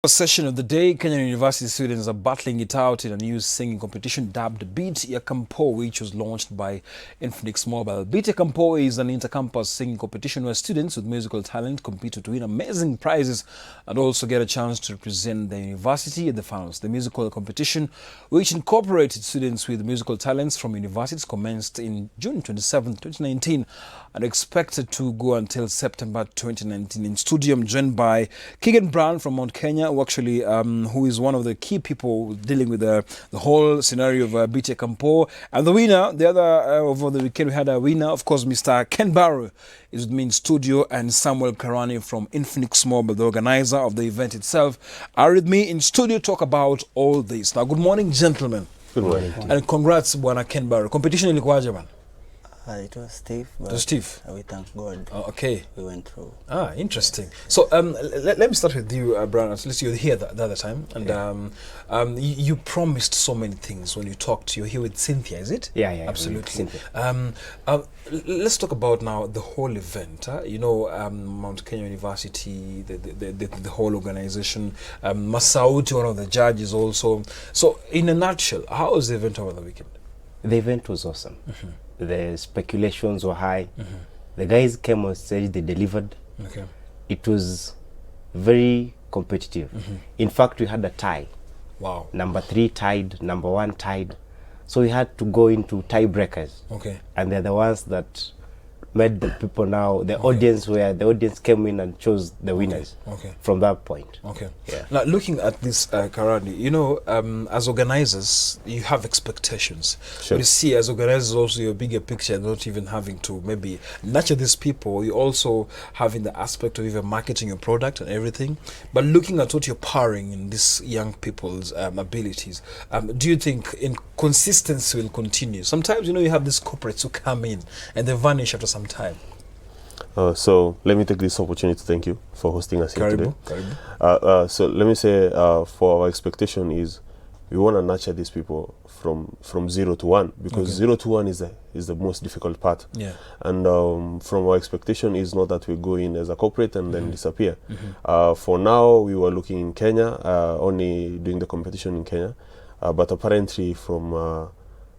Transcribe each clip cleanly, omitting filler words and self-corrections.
First session of the day, Kenyan University students are battling it out in a new singing competition dubbed Beat Ya Kampo, which was launched by Infinix Mobile. Beat Ya Kampo is an inter-campus singing competition where students with musical talent compete to win amazing prizes and also get a chance to represent the university at the finals. The musical competition, which incorporated students with musical talents from universities, commenced in June 27, 2019 and expected to go until September 2019. In studio, I'm joined by Kenyan from Mount Kenya, who is one of the key people dealing with the whole scenario of Beat Ya Kampo. And the winner, over the weekend, we had a winner, of course, Mr. Ken Barrow is with me in studio, and Samuel Karani from Infinix Mobile, the organizer of the event itself, are with me in studio to talk about all this. Now, good morning, gentlemen. Good morning. And congrats, Bwana Ken Barrow. Competition ilikuwaje bana? It was stiff, but we thank God. Oh, okay. We went through. Interesting. So let me start with you, Brian. At least you were here the other time, and yeah. You promised so many things when you talked. You're here with Cynthia, is it? Yeah, absolutely. Let's talk about now the whole event. Mount Kenya University, the whole organization. Masauti, one of the judges, also. So, in a nutshell, how was the event over the weekend? The event was awesome. Mm-hmm. The speculations were high. Mm-hmm. The guys came on stage, they delivered. Okay. It was very competitive. Mm-hmm. In fact, we had a tie. Wow. Number 3 tied, number 1 tied. So we had to go into tiebreakers. Okay. And they're the ones that made the people now, the audience came in and chose the winners. Okay. From that point. Okay. Yeah. Now, looking at this, Karani, as organizers, you have expectations. Sure. But you see, as organizers, also your bigger picture, not even having to maybe nurture these people, you also having the aspect of even marketing your product and everything. But looking at what you're powering in these young people's abilities, do you think inconsistency will continue? Sometimes, you have these corporates who come in and they vanish after some time. So let me take this opportunity to thank you for hosting us here today. Karibu. So let me say, for our expectation is we want to nurture these people from 0 to 1, because 0 to 1 is the most difficult part. Yeah. And from our expectation is not that we go in as a corporate and then disappear. Mm-hmm. For now, we were looking in Kenya, only doing the competition in Kenya, but apparently from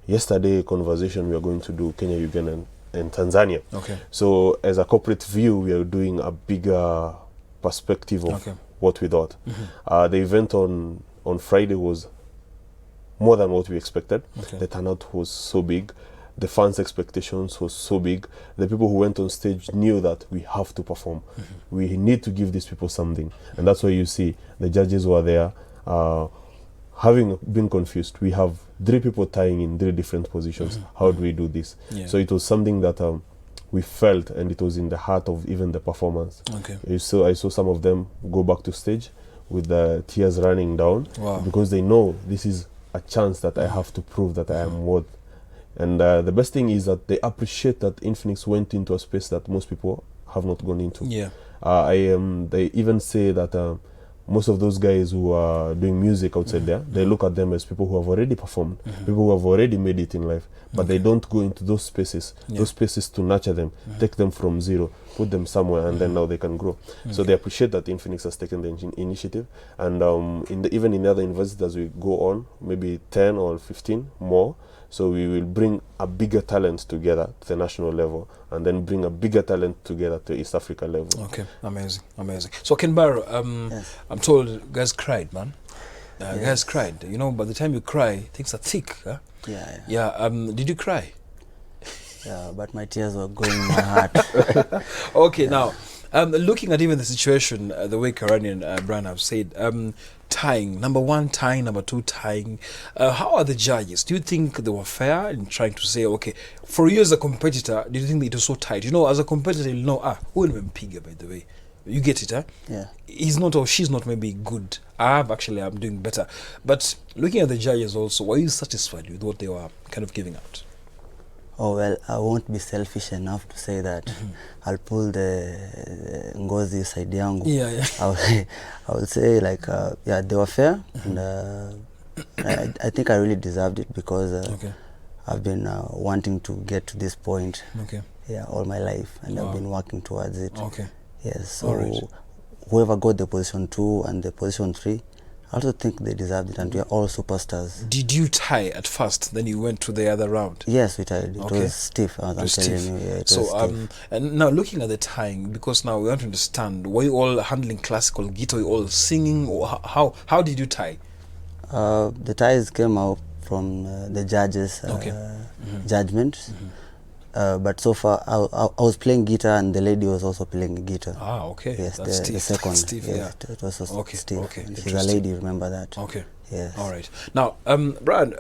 yesterday conversation, we are going to do Kenya, Uganda, and Tanzania. Okay. So as a corporate view, we are doing a bigger perspective of what we thought. Mm-hmm. The event on Friday was more than what we expected. Okay. The turnout was so big. The fans' expectations was so big. The people who went on stage knew that we have to perform. Mm-hmm. We need to give these people something. And that's why you see the judges were there. Having been confused, we have 3 people tying in 3 different positions. Mm-hmm. How do we do this? Yeah. So it was something that we felt, and it was in the heart of even the performance. Okay. So I saw some of them go back to stage with the tears running down. Wow. Because they know this is a chance that I have to prove that I am worth. And the best thing is that they appreciate that Infinix went into a space that most people have not gone into. Yeah. They even say that most of those guys who are doing music outside there, they look at them as people who have already performed, people who have already made it in life, but they don't go into those spaces to nurture them, take them from 0, put them somewhere, and then now they can grow. So they appreciate that Infinix has taken the initiative, and even in the other universities as we go on, maybe 10 or 15 more, so we will bring a bigger talent together to the national level, and then bring a bigger talent together to East Africa level. Okay, amazing. So Ken Barrow, Yes. I'm told guys cried, man. Guys cried. By the time you cry, things are thick. Huh? Yeah. Yeah. Did you cry? Yeah, but my tears were going in my heart. Okay, now, looking at even the situation, the way Karani and Brian have said, tying, number 1 tying, number 2 tying. How are the judges? Do you think they were fair in trying to say, okay, for you as a competitor, do you think it was so tight? As a competitor, you know, who will Mpiga, by the way? You get it, huh? Yeah. He's not, or she's not maybe good. I'm doing better. But looking at the judges also, were you satisfied with what they were kind of giving out? Oh, well, I won't be selfish enough to say that I'll pull the ngozi side yangu. Yeah. I would say, like, they were fair, and I think I really deserved it, because I've been wanting to get to this point all my life, and I've been working towards it. Okay. Yes, so whoever got the position 2 and the position 3, I also think they deserved it, and we are all superstars. Did you tie at first, then you went to the other round? Yes, we tied. It Okay. was stiff. I'm telling Stiff. you, yeah, it So was stiff. and now looking at the tying, because now we want to understand, were you all handling classical guitar, were you all singing, or how did you tie? The ties came out from the judges' Okay. judgment. But so far, I was playing guitar, and the lady was also playing guitar. Ah, okay. Yes, That's the stiff. second. Stiff, yes, yeah. it was so Okay, stiff. okay, And she's a interesting. lady, remember that. Okay. Yes. All right. Now, Brian,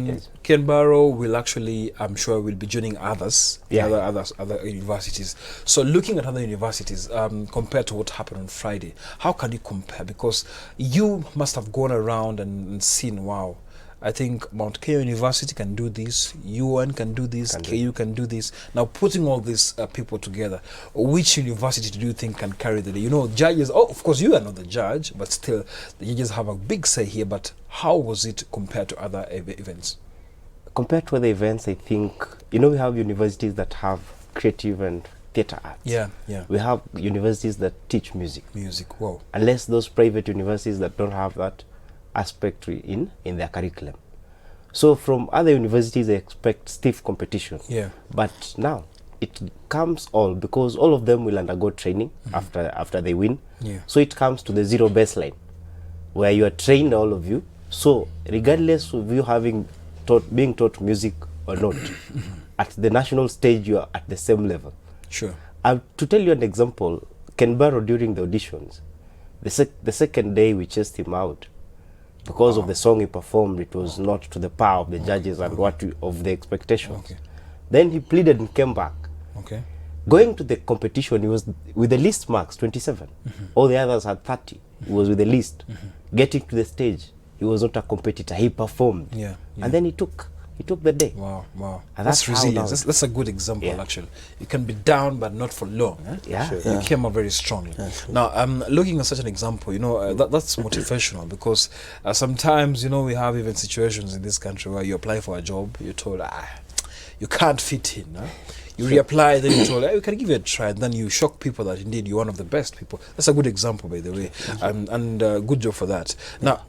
Yes. Ken Barrow will actually, I'm sure, will be joining others, Yeah. other universities. So, looking at other universities, compared to what happened on Friday, how can you compare? Because you must have gone around and seen, wow, I think Mount Kenya University can do this, UN can do this, KU can do this. Now, putting all these people together, which university do you think can carry the day? You know, judges, of course, you are not the judge, but still, the judges have a big say here. But how was it compared to other events? Compared to other events, I think, we have universities that have creative and theatre arts. Yeah. We have universities that teach music. Music, wow. Unless those private universities that don't have that aspect in their curriculum. So from other universities, I expect stiff competition. Yeah. But now it comes all, because all of them will undergo training after they win. Yeah. So it comes to the zero baseline, where you are trained, all of you. So regardless of you being taught music or not, at the national stage you are at the same level. Sure. To tell you an example, Ken Barrow, during the auditions, the second day we chased him out because of the song he performed. It was not to the power of the judges and of the expectations. Okay. Then he pleaded and came back. Okay. Going to the competition, he was with the least marks, 27. All the others had 30. He was with the least. Getting to the stage, he was not a competitor. He performed. Yeah. And then he took the day. Wow. And That's that's how resilience. now- That's a good example, Yeah. actually. You can be down, but not for long. Eh? Yeah. Sure. You came up very strongly. Now, looking at such an example, that's motivational, because sometimes, we have even situations in this country where you apply for a job, you're told, you can't fit in. Huh? You reapply, then you're told, we can give you a try. And then you shock people that indeed you're one of the best people. That's a good example, by the way, and good job for that. Now,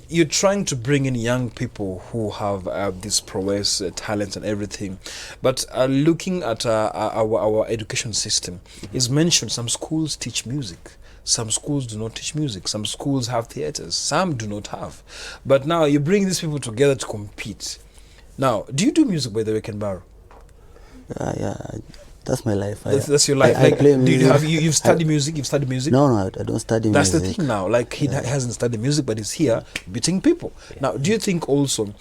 you're trying to bring in young people who have this prowess, talent, and everything. But looking at our education system, it's mentioned some schools teach music. Some schools do not teach music. Some schools have theaters. Some do not have. But now you bring these people together to compete. Now, do you do music, by the way, Ken Barrow? Yeah, that's my life. That's your life. I play music. You've studied music? You've studied music? No, I don't study That's music. the thing now. Like, he hasn't studied music, but he's here beating people. Now, do you think also,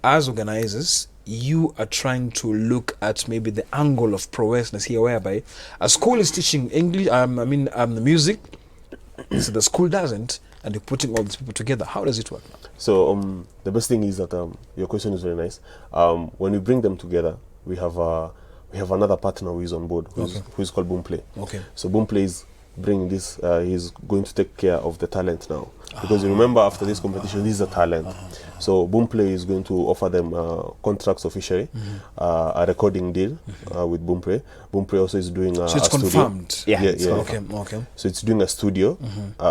as organizers, you are trying to look at maybe the angle of prowessness here, whereby a school is teaching English, music, so the school doesn't, and you're putting all these people together? How does it work now? So the best thing is that your question is very nice. When we bring them together, we have another partner who is on board, who is called Boomplay. Okay. So Boomplay is bringing this. He's going to take care of the talent now, because you remember after this competition, this is a talent. So Boomplay is going to offer them contracts officially, a recording deal with Boomplay. Boomplay also is doing So it's a studio. confirmed. Yeah. Okay. So it's doing a studio,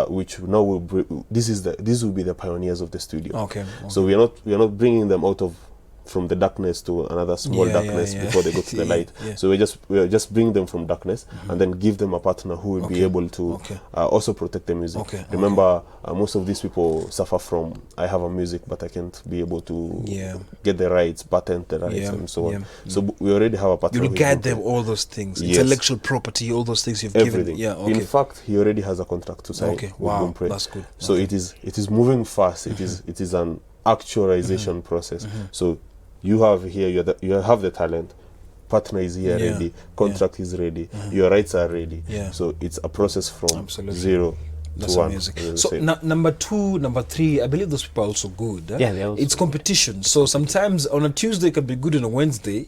which now will this will be the pioneers of the studio. Okay. So we are not bringing them from the darkness to another small darkness before they go to the light. Yeah. So we are just bring them from darkness and then give them a partner who will be able to also protect the music. Okay. Remember, most of these people suffer from, I have a music but I can't be able to get the rights, patent the rights and so on. So we already have a partner. You who guide is them all those things, Yes. intellectual property, all those things you've everything. given. Yeah. Okay. In fact, he already has a contract to sign. Okay. With Wow. Boomplay. That's good. So it is moving fast. It is an actualization process. So you have here you have the talent, partner is here ready, contract is ready, your rights are ready. Yeah. So it's a process from Absolutely. 0 That's to 1. amazing. So number 2, number 3, I believe those people are also good. Eh? Yeah, they're also it's competition. So sometimes on a Tuesday it can be good, on a Wednesday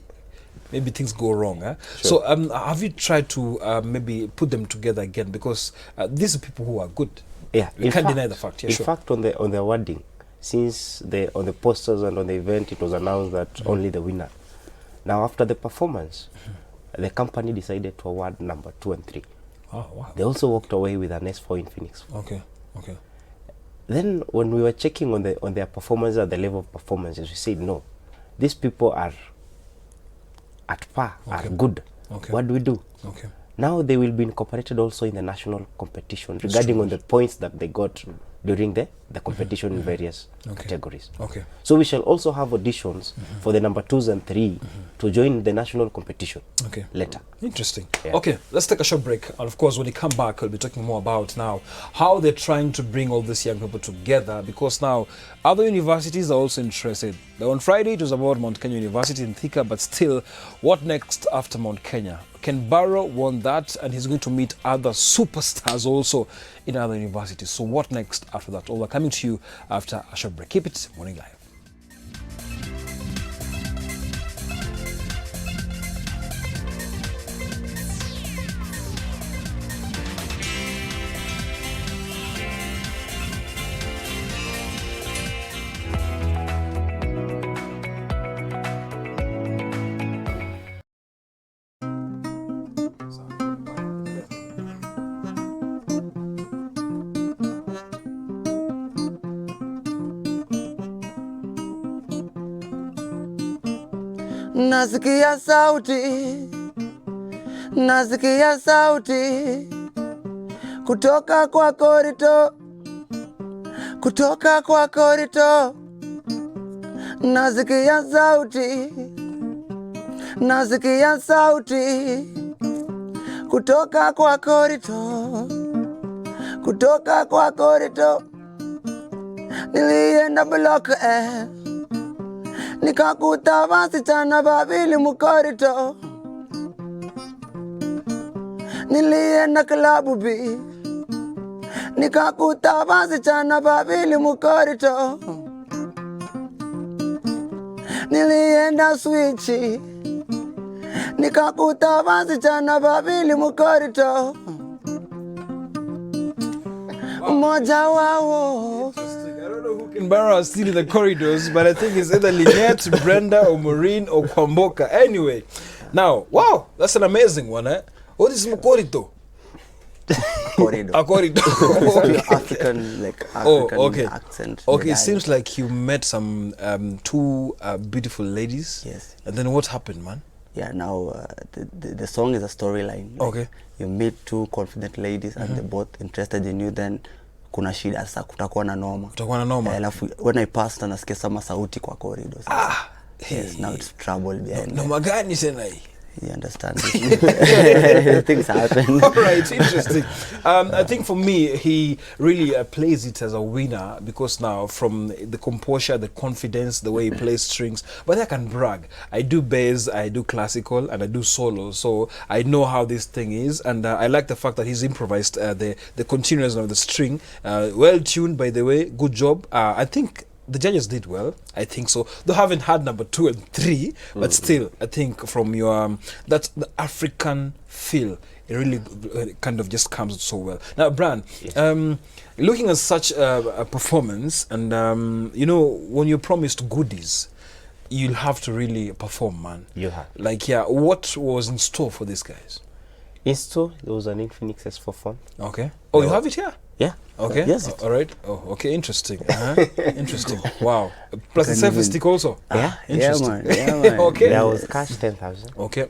maybe things go wrong. Eh? Sure. So have you tried to maybe put them together again, because these are people who are good. Yeah, You can't deny the fact. Yeah, in sure. fact, on the awarding, since on the posters and on the event, it was announced that only the winner. Now, after the performance, the company decided to award number 2 and 3. Oh, wow. They also walked away with an S4 in Phoenix. Okay. Okay. Then when we were checking on their performance at the level of performances, we said no, these people are at par, are good. Okay. What do we do? Okay. Now they will be incorporated also in the national competition regarding on the points that they got during the competition in various categories. Okay. So we shall also have auditions for the number 2s and 3 to join the national competition later. Interesting. Yeah. Okay, let's take a short break. And of course, when we come back, we'll be talking more about now how they're trying to bring all these young people together, because now other universities are also interested. Now, on Friday, it was about Mount Kenya University in Thika, but still, what next after Mount Kenya? Ken Barrow won that, and he's going to meet other superstars also in other universities. So what next after that? All are coming to you after a short break. Keep it Morning Live. Nasikia sauti, nasikia sauti kutoka kwa korito, kutoka kwa korito. Nasikia sauti, nasikia sauti kutoka kwa korito, kutoka kwa korito. Nilienda block nikakuta wasichana wawili mukorito. Nilienda klabu B nikakuta wasichana wawili mukorito. Nilienda Switchi nikakuta wasichana wawili mukorito. Mmoja wao, I don't know who Ken Barrow is still in the corridors, but I think it's either Lynette, Brenda, or Maureen, or Kwamboka. Anyway, now, wow, that's an amazing one, eh? What is Mukorito? corridor. A corridor. African, like African accent. Okay, it seems like you met some two beautiful ladies. Yes. And then what happened, man? Yeah, now the song is a storyline. Like, okay. You meet two confident ladies and they're both interested in you, then kuna shida sasa, kutakuwa na noma. Kutakuwa na noma. Alafu when I passed nasikia sama sauti kwa corridor. Yes, now it's trouble behind. Noma gani tena hii? You understand? Things happen. All right, interesting. I think for me, he really plays it as a winner, because now from the composure, the confidence, the way he plays strings, but I can brag. I do bass, I do classical, and I do solo, so I know how this thing is, and I like the fact that he's improvised the continuation of the string. Well tuned, by the way, good job. I think the judges did well, I think so. They haven't had number 2 and 3, but still, I think from your that's the African feel, it really kind of just comes so well. Now, Bran, looking at such a performance, and you know, when you're promised goodies, you'll have to really perform, man. You have. Like, yeah, what was in store for these guys? In store, there was an Infinix S4 phone. Okay. Oh, you have it here? Yeah. Okay. Yes. All right. Oh, okay. Interesting. Interesting. Wow. Plus the selfie stick also. Yeah. Interesting. Yeah, man. Okay. There was cash 10,000. Okay.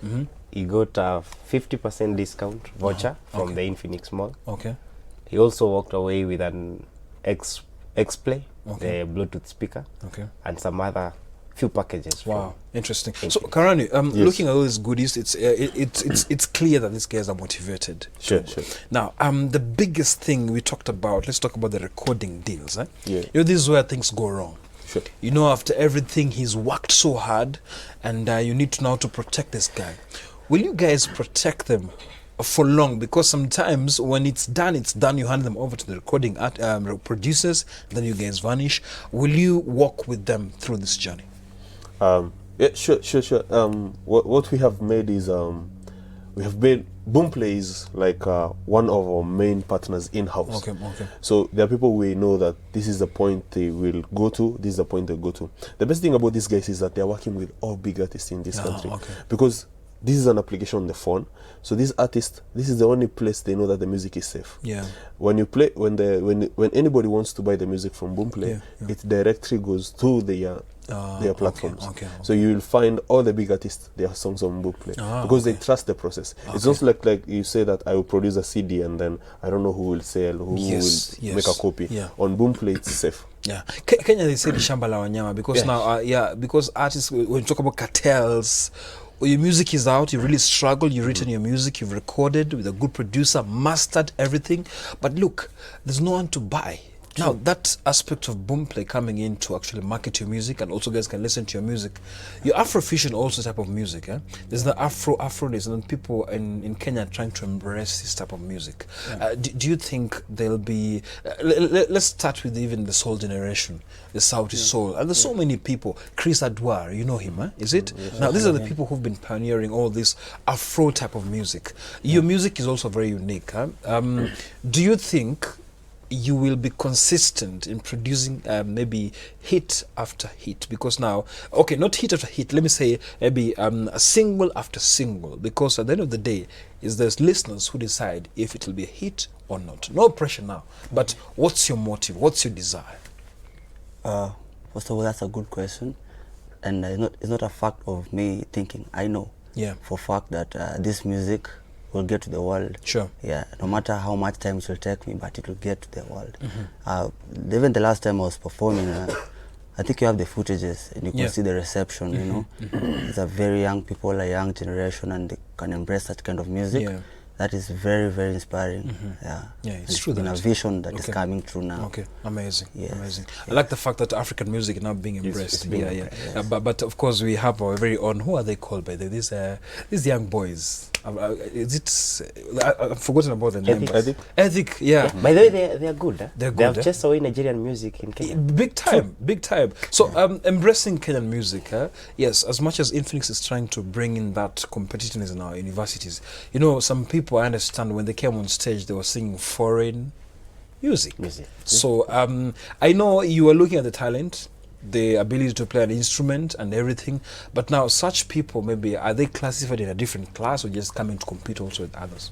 He got a 50% discount voucher from the Infinix Mall. Okay. He also walked away with an X-Play, the Bluetooth speaker, and some other few packages. Wow, interesting. So, Karani, looking at all these goodies, it's clear that these guys are motivated. Sure. Now, the biggest thing we talked about, let's talk about the recording deals. Yeah. You know, this is where things go wrong. Sure. You know, after everything, he's worked so hard, and you need to now to protect this guy. Will you guys protect them for long? Because sometimes when it's done, you hand them over to the recording producers, then you guys vanish. Will you walk with them through this journey? Yeah, sure. What we have made is we have made Boomplay is like one of our main partners in-house. Okay. So there are people we know that this is the point they will go to, this is the point they go to. The best thing about these guys is that they are working with all big artists in this country. Okay. Because this is an application on the phone. So these artists, this is the only place they know that the music is safe. Yeah. When you play, when anybody wants to buy the music from Boomplay, it directly goes to their platforms. Okay. So you will find all the big artists, their songs on Boomplay, because they trust the process. It's not like you say that I will produce a CD and then I don't know who will sell, who will make a copy. Yeah. On Boomplay, it's safe. Yeah, Kenya, they say the shamba la wanyama because now, because artists, when you talk about cartels, when your music is out, you really struggle, you've written your music, you've recorded with a good producer, mastered everything, but look, there's no one to buy. Now, that aspect of Boomplay coming in to actually market your music, and also guys can listen to your music. Your Afrofusion also type of music. There's the Afro-ness, and then people in Kenya are trying to embrace this type of music. Do you think there'll be... let's start with even the soul generation, the Saudi soul. And there's so many people. Chris Adwar, you know him, is it? Yes. Now, these are the people who've been pioneering all this Afro type of music. Your music is also very unique. Do you think you will be consistent in producing maybe hit after hit? Because now, okay, not hit after hit, let me say maybe a single after single, because at the end of the day, is there's listeners who decide if it will be a hit or not. No pressure now, but what's your motive? What's your desire? First of all, that's a good question, and it's not a fact of me thinking. I know for a fact that this music will get to the world. Sure. Yeah, no matter how much time it will take me, but it will get to the world. Even the last time I was performing, I think you have the footages and you can see the reception, you know. It's a very young people, a young generation, and they can embrace that kind of music. That is very, very inspiring. It's true. That a vision that is coming true now. Okay, amazing, amazing. I like the fact that African music is now being embraced. But of course, we have our very own. Who are they called by these young boys? Is it? I've forgotten about the name. Ethic. Yeah. By the way, they are good. They're good. They have chased away Nigerian music in Kenya. Big time. So embracing Kenyan music. Yes, as much as Infinix is trying to bring in that competitiveness in our universities, you know, some people, I understand, when they came on stage, they were singing foreign music. So I know you are looking at the talent, the ability to play an instrument and everything, but now such people, maybe, are they classified in a different class or just coming to compete also with others?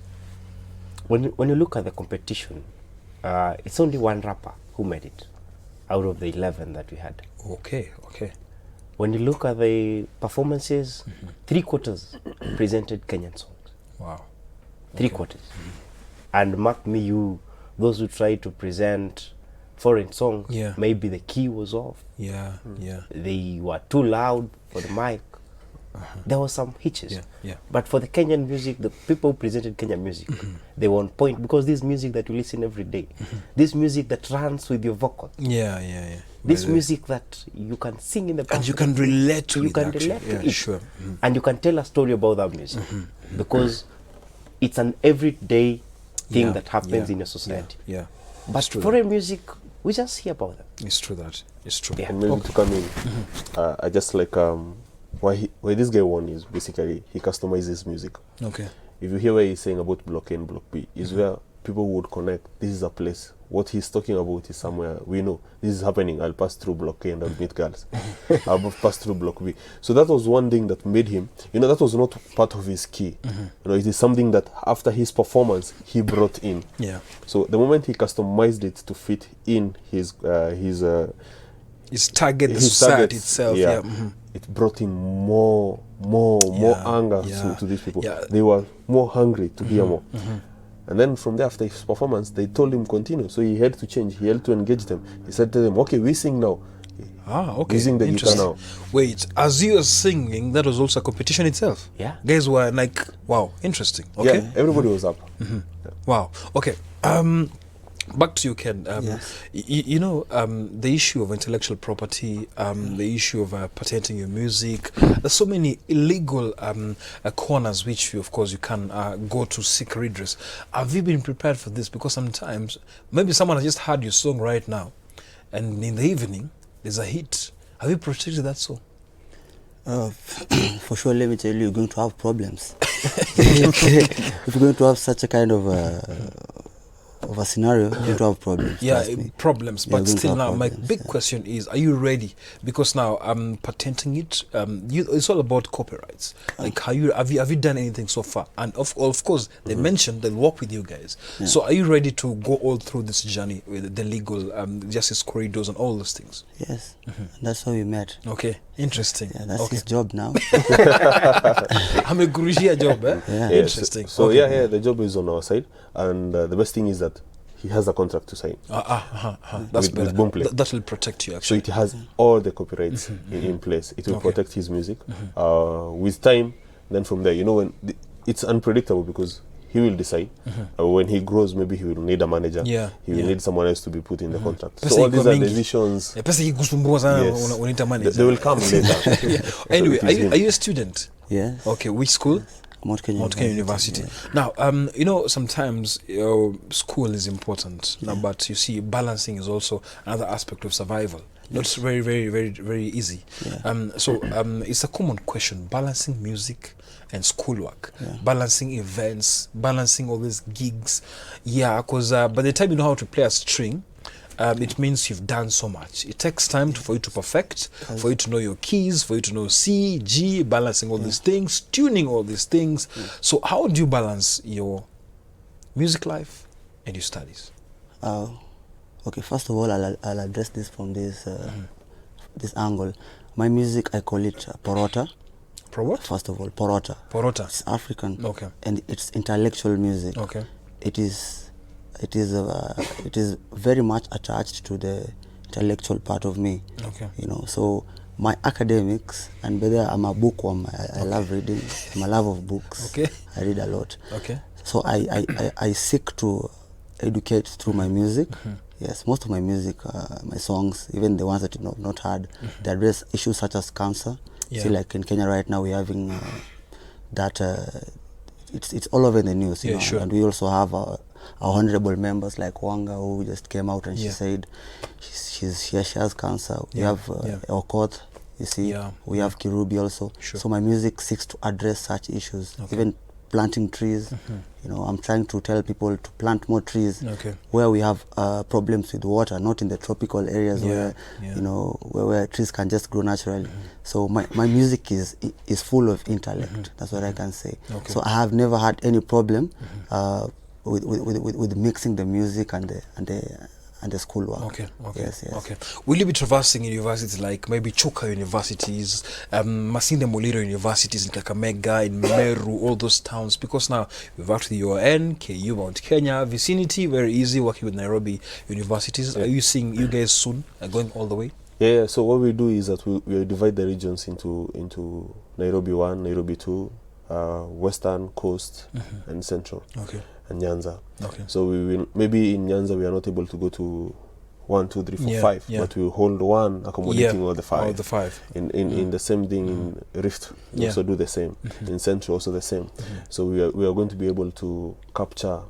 When you look at the competition, it's only one rapper who made it out of the 11 that we had. Okay. When you look at the performances, 3/4 presented Kenyan songs. Wow. 3/4. And mark me, those who try to present foreign songs, maybe the key was off. They were too loud for the mic. There were some hitches. But for the Kenyan music, the people who presented Kenyan music, they were on point, because this music that you listen every day, this music that runs with your vocal, this music that you can sing in the background, and you can relate to it. Sure. And you can tell a story about that music, because it's an everyday thing that happens in your society. But foreign music, we just hear about them. It's true. And maybe to come in, I just like why this guy won is basically he customizes music. Okay. If you hear what he's saying about Block A and Block B, is where people would connect. This is a place. What he's talking about is somewhere we know this is happening. I'll pass through Block A and I'll meet girls. I'll pass through Block B. So that was one thing that made him, that was not part of his key. It is something that after his performance he brought in. So the moment he customized it to fit in his target, the society itself. It brought in more anger to these people. They were more hungry to hear more. And then from there, after his performance, they told him continue. So he had to change. He had to engage them. He said to them, okay, we sing now. Okay. Using the guitar now. Wait, as you were singing, that was also a competition itself? Guys were like, wow, interesting. Okay. Yeah, everybody was up. Wow. Okay. Back to you, Ken. The issue of intellectual property, the issue of patenting your music. There's so many illegal corners which, of course, you can go to seek redress. Have you been prepared for this? Because sometimes, maybe someone has just heard your song right now, and in the evening, there's a hit. Have you protected that song? For sure, let me tell you, you're going to have problems. If you're going to have such a kind of of a scenario, you're going to have problems. Yeah, trust me. problems. You're But going to still, have now my problems, big yeah. question is: are you ready? Because now I'm patenting it. It's all about copyrights. Like, have you done anything so far? And of course, they mentioned they'll work with you guys. Yeah. So, are you ready to go all through this journey with the legal justice corridors and all those things? Yes, and that's how we met. Okay, interesting. Yeah, that's okay. his job now. I'm a Gurushia job, eh? Yeah. Yeah, Interesting. So Okay. yeah, the job is on our side, and the best thing is that he has a contract to sign. That's With better. Boomplay. That will protect you, So actually. it has all the copyrights in place. It will Okay. protect his music. With time, then from there, when it's unpredictable because he will decide. When he grows, maybe he will need a manager. Yeah, He will yeah. need someone else to be put in the contract. Pesa So all iko these are mingi. decisions. Pesa ikikusumbua sana, Yes. unaita money. They will come later. Yeah. So Anyway, it are is you, him. are you a student? Yes. Okay, which school? Mount Kenya Mount Kenya University. yeah. Now, sometimes school is important, now, but you see, balancing is also another aspect of survival. Not very, very, very, very easy. Yeah. It's a common question: balancing music and schoolwork, Yeah. balancing events, balancing all these gigs. Yeah, because by the time you know how to play a string, it means you've done so much. It takes time for you to perfect, for you to know your keys, for you to know C, G, balancing all these things, tuning all these things. So how do you balance your music life and your studies? Okay, first of all, I'll address this from this this angle. My music, I call it porota. Pro what? First of all, porota. Porota. It's African. Okay. And it's intellectual music. Okay. It is very much attached to the intellectual part of me. Okay. So my academics, and whether I'm a bookworm, I love reading. I'm a love of books. Okay. I read a lot. Okay. So I seek to educate through my music. Yes, most of my music, my songs, even the ones that you've not heard, they address issues such as cancer. Yeah. See, like in Kenya right now, we're having that. It's all over in the news, Yeah, sure. And we also have our honorable members like Wanga, who just came out and she said she has cancer. We have Okoth, you see. Yeah. We have Kirubi also. Sure. So my music seeks to address such issues, even planting trees. I'm trying to tell people to plant more trees where we have problems with water, not in the tropical areas where where trees can just grow naturally. So my music is full of intellect. That's what I can say. So I have never had any problem with mixing the music and the schoolwork. Okay. Yes. Okay. Will you be traversing universities like maybe Chuka universities, Masinde Muliro universities in Kakamega, in Meru, all those towns? Because now we've worked with UON, KU, Mount Kenya, vicinity, very easy working with Nairobi universities. Are you seeing you guys soon going all the way? Yeah. So what we do is that we divide the regions into Nairobi 1, Nairobi 2, Western Coast, and Central. Okay. And Nyanza. Okay. So we will, maybe in Nyanza we are not able to go to 1, 2, 3, 4, 5, but we will hold one accommodating all the 5. All the 5. In the same thing in Rift, we also do the same. In Central also the same. So we are going to be able to capture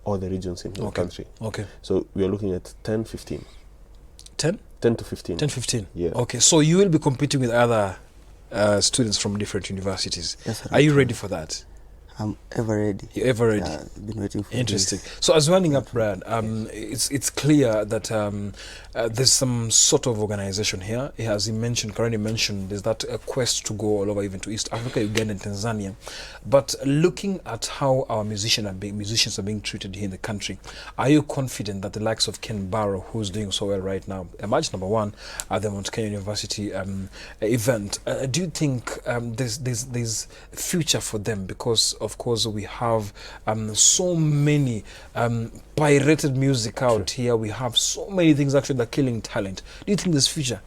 all the regions in the country. Okay. So we are looking at 10, 15. 10? 10 to 15. 10, 15. Yeah. Okay. So you will be competing with other students from different universities. Yes, are you ready for that? I'm ever ready. You're ever ready? Yeah, I've been waiting for Interesting. this. So as winding up, Brad, it's clear that there's some sort of organization here. As he mentioned, Karani mentioned, there's that quest to go all over, even to East Africa, Uganda, and Tanzania. But looking at how our musicians are being treated here in the country, are you confident that the likes of Ken Barrow, who's doing so well right now, emerged number 1 at the Mount Kenya University event, do you think there's future for them? Because of course we have so many pirated music out here. We have so many things actually that are killing talent. Do you think there's future?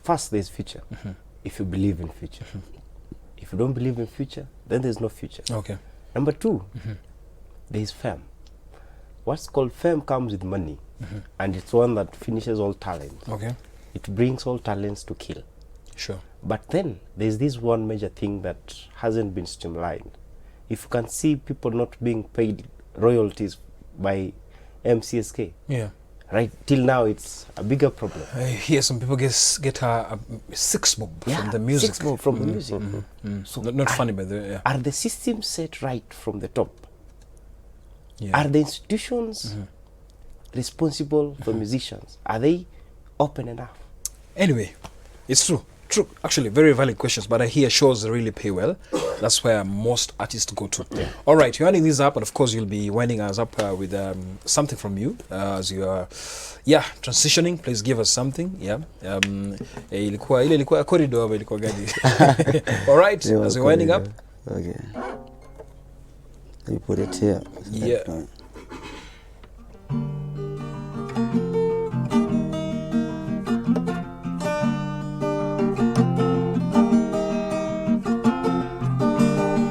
First, there's future. If you believe in future. If you don't believe in future, then there's no future. Okay. Number 2, there is fame. What's called fame comes with money, and it's one that finishes all talent. Okay. It brings all talents to kill. Sure. But then there's this one major thing that hasn't been streamlined. If you can see people not being paid royalties by MCSK, right till now, it's a bigger problem. I hear some people get a 6 bob from the music. 6 bob from the music. So not funny, by the way. Are the systems set right from the top? Yeah. Are the institutions responsible for musicians? Are they open enough? Anyway, it's true. True. Actually, very valid questions, but I hear shows really pay well. That's where most artists go to. Yeah. All right, you're winding this up, and of course, you'll be winding us up with something from you as you are, transitioning. Please give us something. Yeah. Ilikuwa corridor ama ilikuwa gani? All right, Yeah, as you're winding up. Okay. You put it here. Yeah.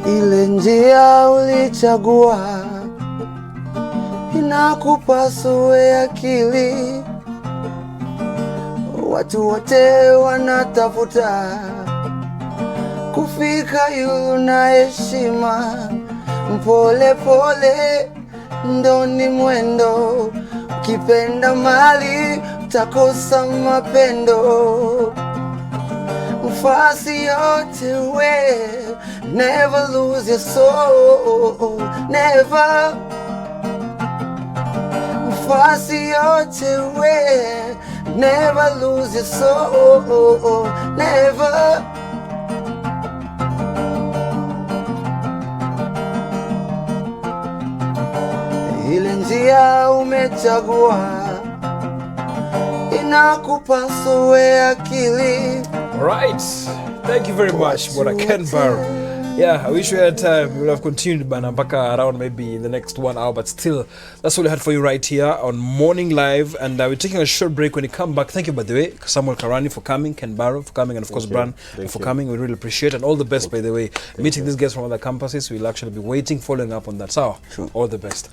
Ile njia ulichagua inakupasua akili, watu wote wanatafuta kufika yulu na heshima. Mpole pole ndo ni mwendo, ukipenda mali utakosa mapendo. Mfasi yote we, never lose your soul, never. Mfasi yote we, never lose your soul, never. Ile njia umechagua inakupasua akili. All right. Thank you very much, Brother Ken Barrow. Yeah, I wish we had time. We would have continued Banambaka around maybe in the next 1 hour, but still, that's all I had for you right here on Morning Live. And we're taking a short break. When you come back, thank you, by the way, Samuel Karani for coming, Ken Barrow for coming, and of course, Bran for coming. We really appreciate it. And all the best, by the way. Meeting these guests from other campuses, we'll actually be waiting, following up on that. So, all the best.